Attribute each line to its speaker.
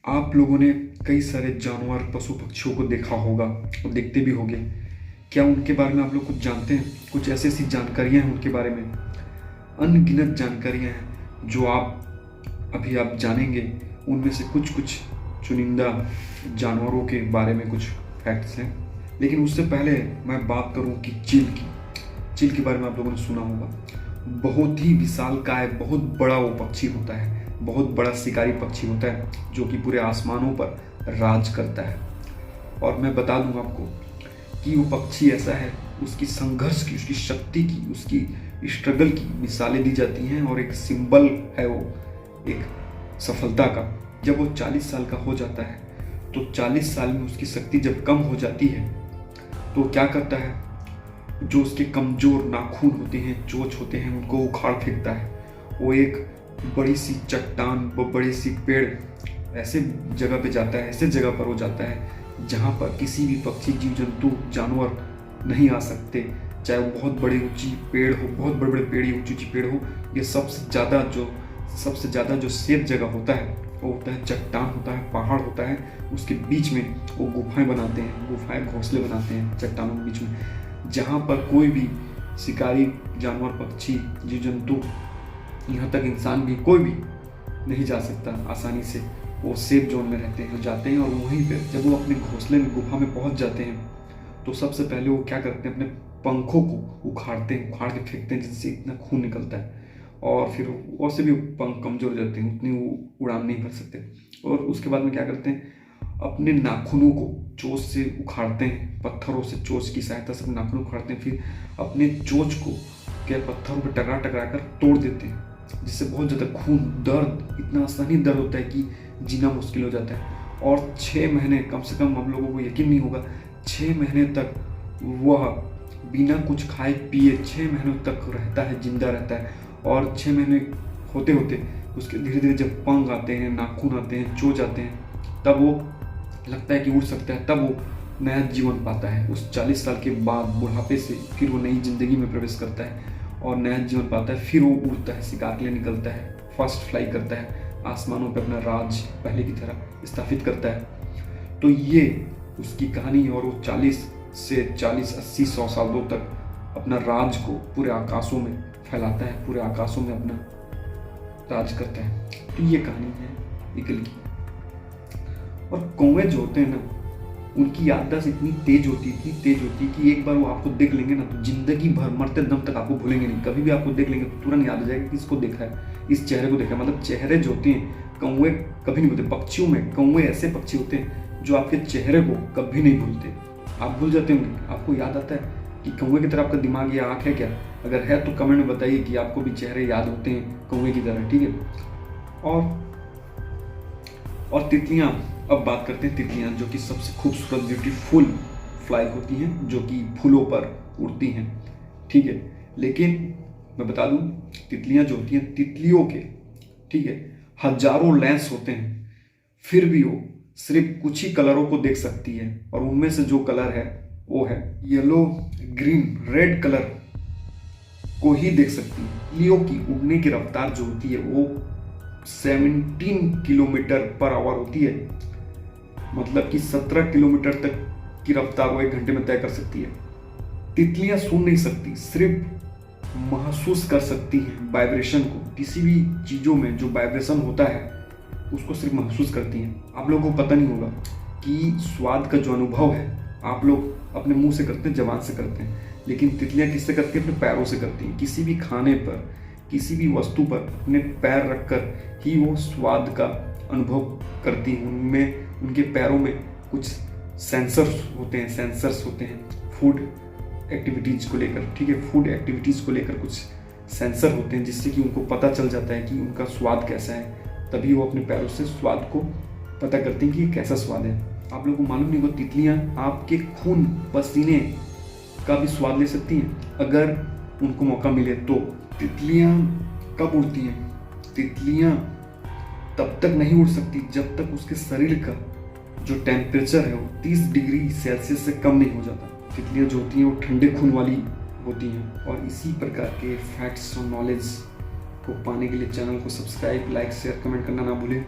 Speaker 1: आप लोगों ने कई सारे जानवर पशु पक्षियों को देखा होगा और देखते भी होंगे। क्या उनके बारे में आप लोग कुछ जानते हैं? कुछ ऐसी ऐसी जानकारियां हैं उनके बारे में, अनगिनत जानकारियां हैं जो आप जानेंगे। उनमें से कुछ कुछ चुनिंदा जानवरों के बारे में कुछ फैक्ट्स हैं। लेकिन उससे पहले मैं बात करूं कि चील के बारे में आप लोगों ने सुना होगा। बहुत ही विशालकाय, बहुत बड़ा वो पक्षी होता है, बहुत बड़ा शिकारी पक्षी होता है जो कि पूरे आसमानों पर राज करता है। और मैं बता दूं आपको कि वो पक्षी ऐसा है, उसकी संघर्ष की, उसकी शक्ति की, उसकी स्ट्रगल की मिसालें दी जाती हैं और एक सिंबल है वो, एक सफलता का। जब वो 40 साल का हो जाता है तो 40 साल में उसकी शक्ति जब कम हो जाती है तो क्या करता है, जो उसके कमजोर नाखून होते हैं, चोंच होते हैं, उनको उखाड़ फेंकता है। वो एक बड़ी सी चट्टान, बड़ी सी पेड़, ऐसे जगह पे जाता है, ऐसे जगह पर हो जाता है जहाँ पर किसी भी पक्षी, जीव जंतु, जानवर नहीं आ सकते। चाहे वो बहुत बड़ी ऊंची पेड़ हो, बहुत बड़े बड़े पेड़, ऊंची ऊंची पेड़ हो। ये सबसे ज़्यादा जो सेफ जगह होता है वो होता है चट्टान, होता है पहाड़, होता है उसके बीच में वो गुफाएं बनाते हैं, गुफाएं घोंसले बनाते हैं चट्टानों के बीच में, जहाँ पर कोई भी शिकारी जानवर, पक्षी, जीव जंतु, यहाँ तक इंसान भी, कोई भी नहीं जा सकता आसानी से। वो सेफ जोन में रहते हैं, जाते हैं। और वहीं पे जब वो अपने घोंसले में, गुफा में पहुंच जाते हैं तो सबसे पहले वो क्या करते हैं, अपने पंखों को उखाड़ के फेंकते हैं, जिससे इतना खून निकलता है। और फिर वैसे भी पंख कमजोर हो जाते हैं, उतनी वो उड़ान नहीं भर सकते। और उसके बाद में क्या करते हैं, अपने नाखूनों को चोंच से उखाड़ते हैं, पत्थरों से चोंच की सहायता से अपने नाखून उखाड़ते हैं। फिर अपने चोंच को क्या पत्थरों पर टकरा कर तोड़ देते हैं, जिससे बहुत ज़्यादा खून, दर्द, इतना आसानी दर्द होता है कि जीना मुश्किल हो जाता है। और 6 महीने, कम से कम हम लोगों को यकीन नहीं होगा, 6 महीने तक वह बिना कुछ खाए पिए 6 महीनों तक रहता है, जिंदा रहता है। और 6 महीने होते होते उसके धीरे धीरे जब पंख आते हैं, नाखून आते हैं, चोंच आते हैं, तब वो लगता है कि उड़ सकता है। तब वो नया जीवन पाता है। उस 40 साल के बाद बुढ़ापे से फिर वो नई जिंदगी में प्रवेश करता है और नया जीवन पाता है। फिर वो उड़ता है, शिकार के लिए निकलता है, फर्स्ट फ्लाई करता है, आसमानों पे अपना राज पहले की तरह स्थापित करता है। तो ये उसकी कहानी है। और वो 40 से 40, 80, 100 सालों तक अपना राज को पूरे आकाशों में फैलाता है, पूरे आकाशों में अपना राज करता है। तो ये कहानी है ईगल की। और कौवे जो होते हैं ना, उनकी याददाश्त इतनी तेज होती है कि एक बार वो आपको देख लेंगे ना तो जिंदगी भर, मरते दम तक आपको भूलेंगे नहीं। कभी भी आपको देख लेंगे तो तुरंत याद आ जाएगा कि इसको देखा है, इस चेहरे को देखा है। मतलब चेहरे जो होते हैं, कौवे कभी नहीं भूलते। पक्षियों में कौवे ऐसे पक्षी होते हैं जो आपके चेहरे को कभी नहीं भूलते। आप भूल जाते होंगे, आपको याद आता है कि कौवे की तरह आपका दिमाग या आँख है क्या? अगर है तो कमेंट में बताइए कि आपको भी चेहरे याद होते हैं कौवे की तरह, ठीक है। और तितलियां, अब बात करते हैं तितलियां, जो कि सबसे खूबसूरत, ब्यूटीफुल फ्लाई होती हैं, जो कि फूलों पर उड़ती हैं, ठीक है। लेकिन मैं बता दूं, तितलियां जो होती हैं, तितलियों के, ठीक है, हजारों लेंस होते हैं, फिर भी वो सिर्फ कुछ ही कलरों को देख सकती है। और उनमें से जो कलर है वो है येलो, ग्रीन, रेड कलर को ही देख सकती है। तितलियों की उड़ने की रफ्तार जो होती है वो 17 किलोमीटर पर आवर होती है। मतलब कि 17 किलोमीटर तक की रफ्तार वो 1 घंटे में तय कर सकती है। तितलियां सुन नहीं सकती, सिर्फ महसूस कर सकती हैं वाइब्रेशन को। किसी भी चीजों में जो वाइब्रेशन होता है उसको सिर्फ महसूस करती हैं। आप लोगों को पता नहीं होगा कि स्वाद का जो अनुभव है आप लोग अपने मुंह से करते हैं, जबान से करते हैं, लेकिन तितलियां किससे करती हैं? अपने पैरों से करती हैं। किसी भी खाने पर, किसी भी वस्तु पर अपने पैर रखकर ही वो स्वाद का अनुभव करती हैं। उनमें, उनके पैरों में कुछ सेंसर्स होते हैं फूड एक्टिविटीज को लेकर, ठीक है, फूड एक्टिविटीज को लेकर कुछ सेंसर होते हैं, जिससे कि उनको पता चल जाता है कि उनका स्वाद कैसा है। तभी वो अपने पैरों से स्वाद को पता करती हैं कि कैसा स्वाद है। आप लोगों को मालूम नहीं होगा, तितलियां आपके खून पसीने का भी स्वाद ले सकती हैं अगर उनको मौका मिले तो। तितलियां कब उड़ती हैं? तितलियां तब तक नहीं उड़ सकती जब तक उसके शरीर का जो टेम्परेचर है वो 30 डिग्री सेल्सियस से कम नहीं हो जाता। तितलियां जो होती हैं वो ठंडे खून वाली होती हैं। और इसी प्रकार के फैक्ट्स और नॉलेज को पाने के लिए चैनल को सब्सक्राइब, लाइक, शेयर, कमेंट करना ना भूलें।